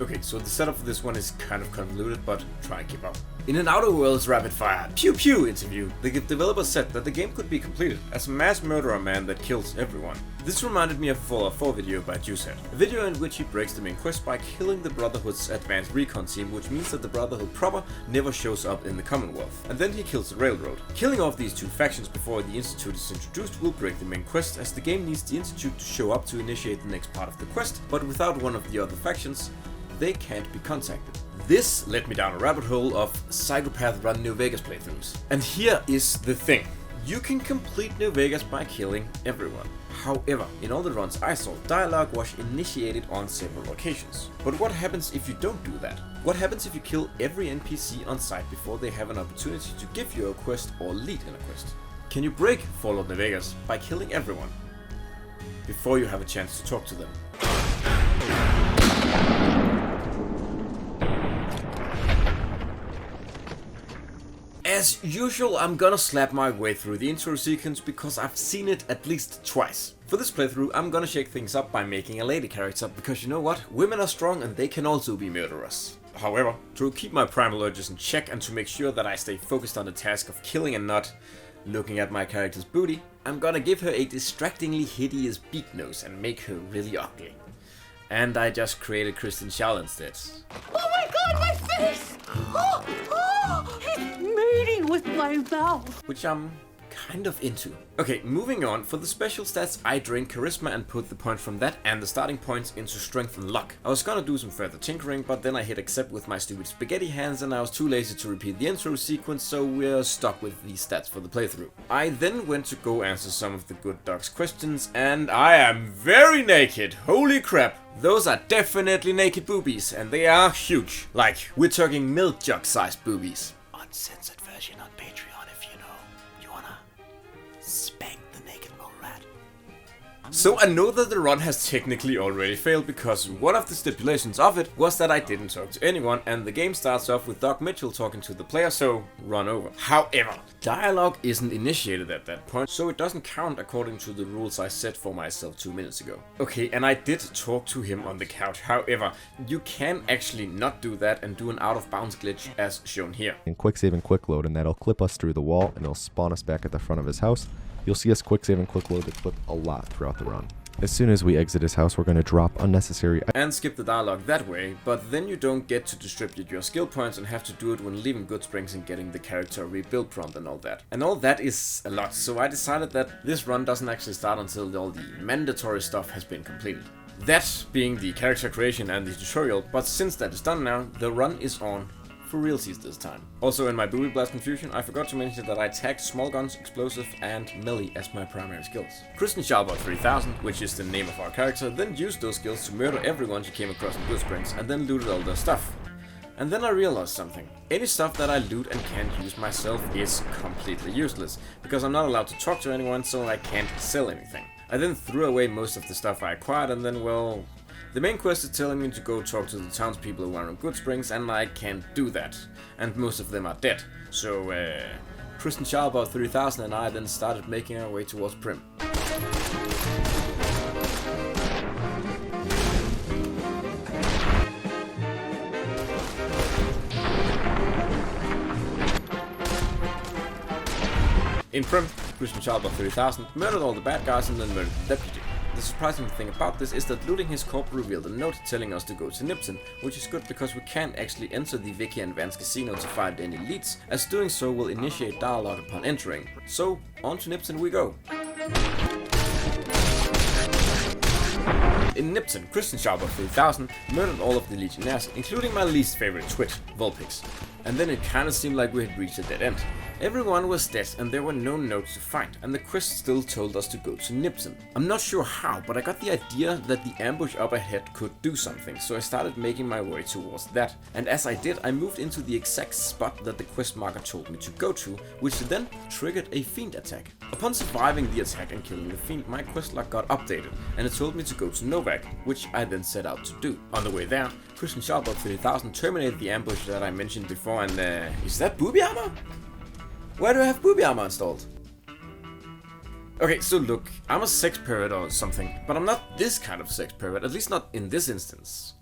Okay, so the setup for this one is kind of convoluted, but try and keep up. In an Outer Worlds rapid fire pew pew interview, the developer said that the game could be completed as a mass murderer man that kills everyone. This reminded me of a Fallout 4 video by Juicehead, a video in which he breaks the main quest by killing the Brotherhood's advanced recon team, which means that the Brotherhood proper never shows up in the Commonwealth. And then he kills the Railroad. Killing off these two factions before the Institute is introduced will break the main quest, as the game needs the Institute to show up to initiate the next part of the quest, but without one of the other factions, they can't be contacted. This led me down a rabbit hole of psychopath run New Vegas playthroughs. And here is the thing. You can complete New Vegas by killing everyone. However, in all the runs I saw, dialogue was initiated on several occasions. But what happens if you don't do that? What happens if you kill every NPC on site before they have an opportunity to give you a quest or lead in a quest? Can you break Fallout New Vegas by killing everyone before you have a chance to talk to them? As usual, I'm gonna slap my way through the intro sequence because I've seen it at least twice. For this playthrough, I'm gonna shake things up by making a lady character, because you know what? Women are strong and they can also be murderers. However, to keep my primal urges in check and to make sure that I stay focused on the task of killing and not looking at my character's booty, I'm gonna give her a distractingly hideous beak nose and make her really ugly. And I just created Kristen Schaal instead. Oh my god, my face! It's mating with my mouth! Which I'm kind of into. Okay, moving on. For the special stats, I drained charisma and put the points from that and the starting points into strength and luck. I was gonna do some further tinkering, but then I hit accept with my stupid spaghetti hands and I was too lazy to repeat the intro sequence, so we're stuck with these stats for the playthrough. I then went to go answer some of the good dog's questions, and I am very naked. Holy crap. Those are definitely naked boobies, and they are huge. Like, we're talking milk jug sized boobies. Uncensored version on Patreon if you wanna spank the naked mole rat. So I know that the run has technically already failed, because one of the stipulations of it was that I didn't talk to anyone, and the game starts off with Doc Mitchell talking to the player, so run over. However, dialogue isn't initiated at that point, so it doesn't count according to the rules I set for myself 2 minutes ago. Okay, and I did talk to him on the couch. However, you can actually not do that and do an out of bounds glitch as shown here. And quick save and quick load, and that'll clip us through the wall and it'll spawn us back at the front of his house. You'll see us quick save and quick load the clip a lot throughout the run. As soon as we exit his house, we're going to drop unnecessary and skip the dialogue that way, but then you don't get to distribute your skill points and have to do it when leaving Goodsprings and getting the character rebuild prompt and all that. And all that is a lot, so I decided that this run doesn't actually start until all the mandatory stuff has been completed. That being the character creation and the tutorial, but since that is done now, the run is on for realsies this time. Also, in my Booby Blast confusion, I forgot to mention that I tagged small guns, explosive, and melee as my primary skills. Kristen Schaal 3000, which is the name of our character, then used those skills to murder everyone she came across in Goodsprings, and then looted all their stuff. And then I realized something. Any stuff that I loot and can't use myself is completely useless, because I'm not allowed to talk to anyone, so I can't sell anything. I then threw away most of the stuff I acquired, and then, well, the main quest is telling me to go talk to the townspeople who are in Goodsprings, and I can't do that. And most of them are dead. So, Kristen Schaal 3000 and I then started making our way towards Prim. In Prim, Kristen Schaal 3000 murdered all the bad guys and then murdered the deputy. The surprising thing about this is that looting his corp revealed a note telling us to go to Nipson, which is good because we can't actually enter the Vicky and Vance casino to find any leads, as doing so will initiate dialogue upon entering. So, on to Nipson we go. In Nipson, Kristen Schaal 3000 murdered all of the Legionnaires, including my least favorite twitch, Vulpix. And then it kinda seemed like we had reached a dead end. Everyone was dead and there were no notes to find, and the quest still told us to go to Nipson. I'm not sure how, but I got the idea that the ambush up ahead could do something, so I started making my way towards that. And as I did, I moved into the exact spot that the quest marker told me to go to, which then triggered a fiend attack. Upon surviving the attack and killing the fiend, my quest log got updated, and it told me to go to Novak, which I then set out to do. On the way there, Kristen Schaal 3000 terminated the ambush that I mentioned before, and is that booby armor? Why do I have booby armor installed? Okay, so look, I'm a sex pervert or something, but I'm not this kind of sex pervert, at least not in this instance.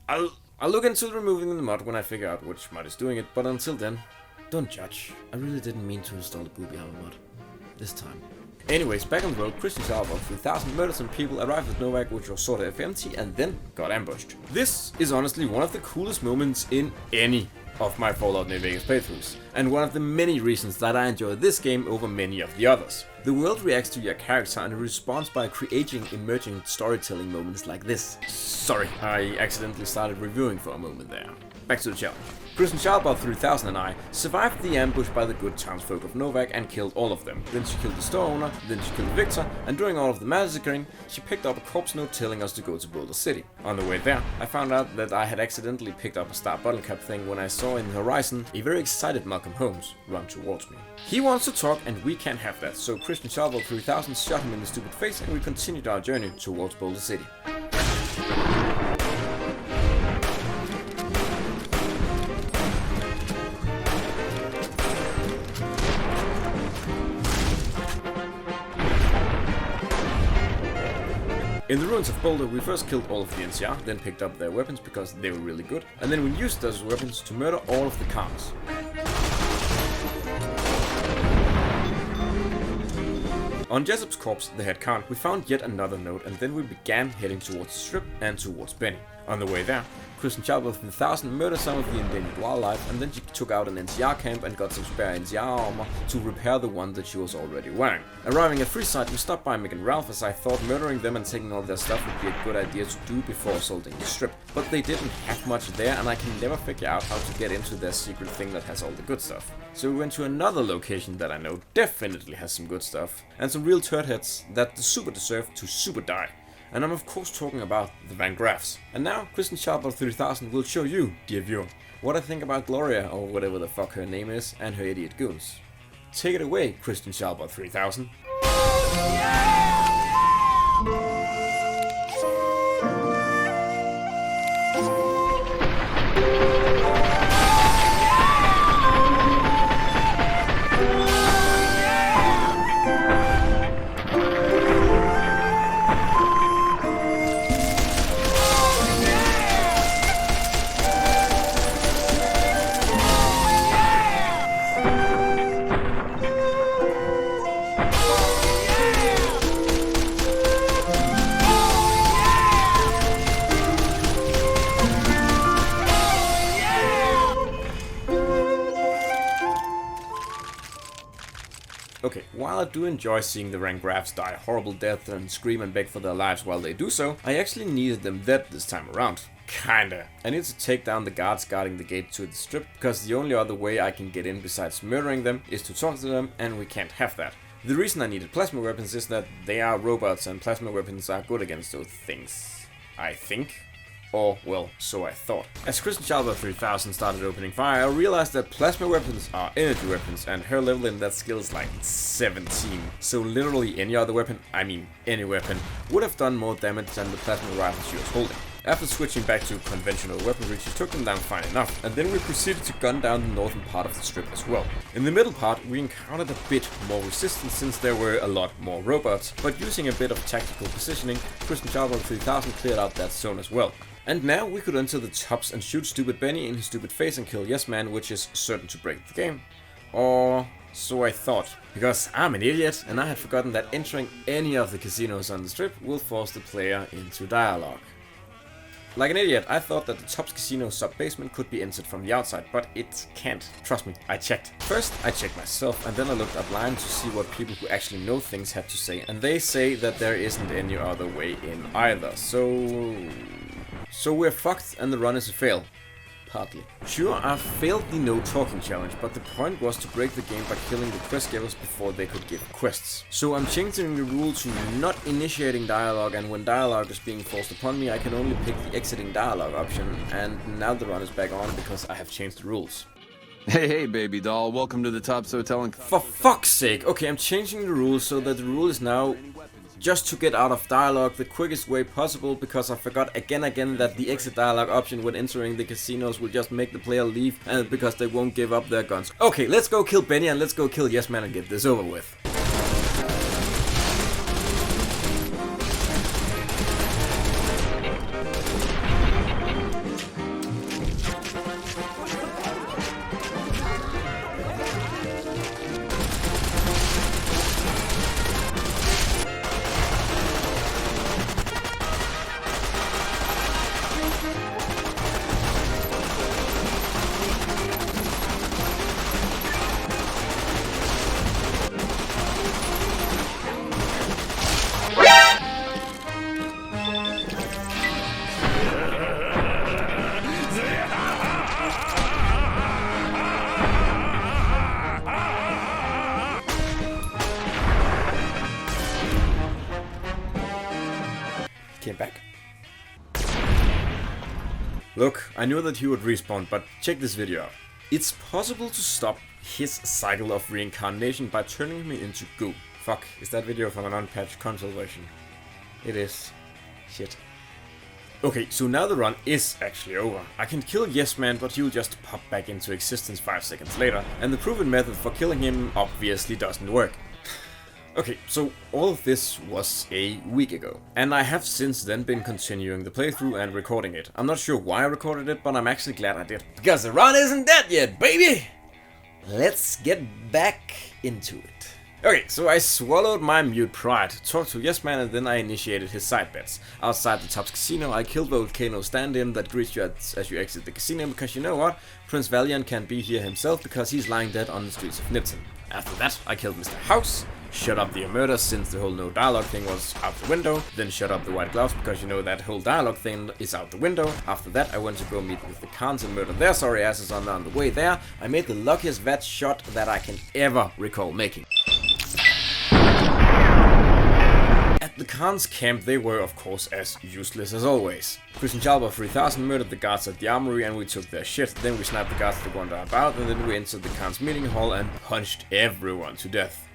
I'll look into removing the mod when I figure out which mod is doing it, but until then, don't judge. I really didn't mean to install the booby armor mod. This time. Anyways, back on the road, Christian Sharper 3000 murdered some people, arrived at Novak, which was sort of empty, and then got ambushed. This is honestly one of the coolest moments in any of my Fallout New Vegas playthroughs, and one of the many reasons that I enjoy this game over many of the others. The world reacts to your character and responds by creating emerging storytelling moments like this. Sorry, I accidentally started reviewing for a moment there. Back to the challenge. Christian Sharper 3000 and I survived the ambush by the good townsfolk of Novak and killed all of them. Then she killed the store owner, then she killed Victor, and during all of the massacring, she picked up a corpse note telling us to go to Boulder City. On the way there, I found out that I had accidentally picked up a star bottle cap thing when I saw in the horizon a very excited Malcolm Holmes run towards me. He wants to talk and we can't have that, so Christian Sharper 3000 shot him in the stupid face and we continued our journey towards Boulder City. In the ruins of Boulder, we first killed all of the NCR, then picked up their weapons because they were really good, and then we used those weapons to murder all of the cars. On Jessup's corpse, the head Khan, we found yet another note, and then we began heading towards the strip and towards Benny. On the way there, Christian Sharper 3000 murdered some of the endangered wildlife, and then she took out an NCR camp and got some spare NCR armor to repair the one that she was already wearing. Arriving at Freeside, we stopped by Mick and Ralph as I thought murdering them and taking all their stuff would be a good idea to do before assaulting the strip. But they didn't have much there, and I can never figure out how to get into their secret thing that has all the good stuff. So we went to another location that I know definitely has some good stuff, and some real turd heads that super deserve to super die. And I'm of course talking about the Van Graffs. And now, Christian Sharper 3000 will show you, dear viewer, what I think about Gloria, or whatever the fuck her name is, and her idiot goons. Take it away, Christian Sharper 3000. Okay, while I do enjoy seeing the Van Graffs die a horrible death and scream and beg for their lives while they do so, I actually needed them dead this time around. Kinda. I need to take down the guards guarding the gate to the strip, because the only other way I can get in besides murdering them is to talk to them, and we can't have that. The reason I needed plasma weapons is that they are robots and plasma weapons are good against those things. I think. Or, well, so I thought. As Christian Sharper 3000 started opening fire, I realized that plasma weapons are energy weapons, and her level in that skill is like 17. So literally any other weapon, I mean any weapon, would have done more damage than the plasma rifle she was holding. After switching back to conventional weaponry, she took them down fine enough, and then we proceeded to gun down the northern part of the strip as well. In the middle part, we encountered a bit more resistance since there were a lot more robots, but using a bit of tactical positioning, Christian Sharper 3000 cleared out that zone as well. And now we could enter the tops and shoot stupid Benny in his stupid face and kill Yes Man, which is certain to break the game. Or so I thought. Because I'm an idiot, and I had forgotten that entering any of the casinos on the strip will force the player into dialogue. Like an idiot, I thought that the Tops Casino sub-basement could be entered from the outside, but it can't. Trust me, I checked. First, I checked myself, and then I looked online to see what people who actually know things have to say, and they say that there isn't any other way in either, So we're fucked and the run is a fail. Partly. Sure, I failed the no talking challenge, but the point was to break the game by killing the quest givers before they could give quests. So I'm changing the rule to not initiating dialogue, and when dialogue is being forced upon me, I can only pick the exiting dialogue option, and now the run is back on because I have changed the rules. Hey, baby doll, welcome to the Tops Hotel and... For fuck's sake! Okay, I'm changing the rules so that the rule is now just to get out of dialogue the quickest way possible, because I forgot again that the exit dialogue option when entering the casinos will just make the player leave, and because they won't give up their guns. Okay, let's go kill Benny and let's go kill Yes Man and get this over with. Look, I knew that he would respawn, but check this video out. It's possible to stop his cycle of reincarnation by turning him into goo. Fuck, is that video from an unpatched console version? It is. Shit. Okay, so now the run is actually over. I can kill Yes Man, but he'll just pop back into existence 5 seconds later, and the proven method for killing him obviously doesn't work. Okay, so all of this was a week ago, and I have since then been continuing the playthrough and recording it. I'm not sure why I recorded it, but I'm actually glad I did. Because the run isn't dead yet, baby! Let's get back into it. Okay, so I swallowed my mute pride, talked to Yes Man, and then I initiated his side bets. Outside the Tops Casino, I killed the volcano stand-in that greets you as you exit the casino, because you know what? Prince Valiant can't be here himself because he's lying dead on the streets of Nipton. After that, I killed Mr. House, shut up the murder since the whole no dialogue thing was out the window, then shut up the white gloves because you know that whole dialogue thing is out the window. After that, I went to go meet with the Khans and murder their sorry asses on the way there. I made the luckiest vet shot that I can ever recall making. At the Khan's camp, they were of course as useless as always. Christian Chalber 3000 murdered the guards at the armory and we took their shit, then we sniped the guards that wander about, and then we entered the Khan's meeting hall and punched everyone to death.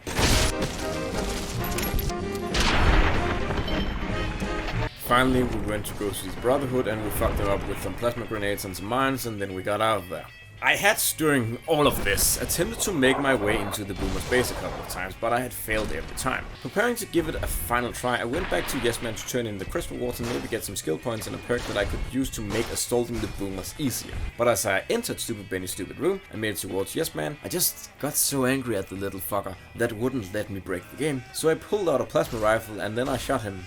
Finally, we went to go to the Brotherhood and we fucked them up with some plasma grenades and some mines, and then we got out of there. I had, during all of this, attempted to make my way into the Boomer's base a couple of times, but I had failed every time. Preparing to give it a final try, I went back to Yes Man to turn in the crystal water and maybe get some skill points and a perk that I could use to make assaulting the Boomers easier. But as I entered Stupid Benny's stupid room and made it towards Yes Man, I just got so angry at the little fucker that wouldn't let me break the game, so I pulled out a plasma rifle and then I shot him.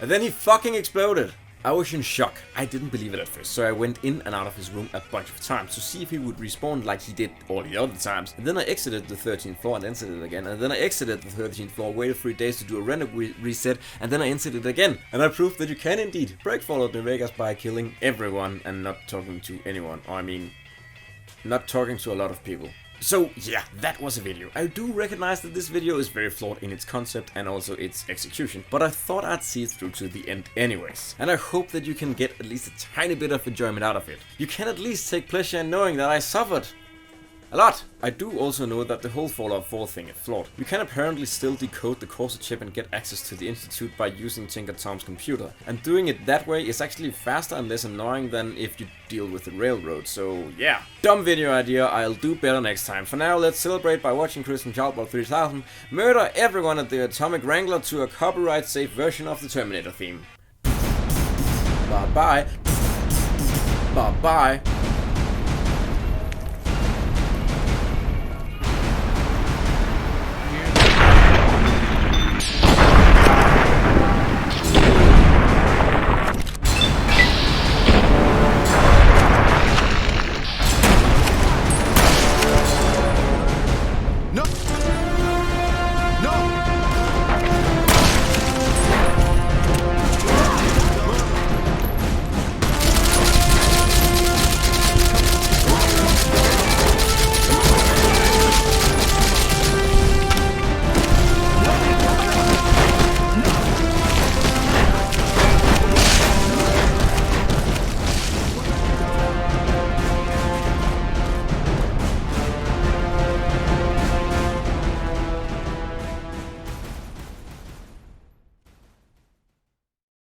And then he fucking exploded! I was in shock. I didn't believe it at first, so I went in and out of his room a bunch of times to see if he would respawn like he did all the other times. And then I exited the 13th floor and entered it again, and then I exited the 13th floor, waited 3 days to do a random reset, and then I entered it again. And I proved that you can indeed break Fallout New Vegas by killing everyone and not talking to anyone. Or I mean, not talking to a lot of people. So yeah, that was a video. I do recognize that this video is very flawed in its concept and also its execution, but I thought I'd see it through to the end anyways. And I hope that you can get at least a tiny bit of enjoyment out of it. You can at least take pleasure in knowing that I suffered a lot. I do also know that the whole Fallout 4 thing is flawed. You can apparently still decode the Corsa chip and get access to the Institute by using Tinker Tom's computer. And doing it that way is actually faster and less annoying than if you deal with the railroad, so yeah. Dumb video idea, I'll do better next time. For now, let's celebrate by watching Christian Chalber 3000 murder everyone at the Atomic Wrangler to a copyright safe version of the Terminator theme. Bye bye. Bye bye.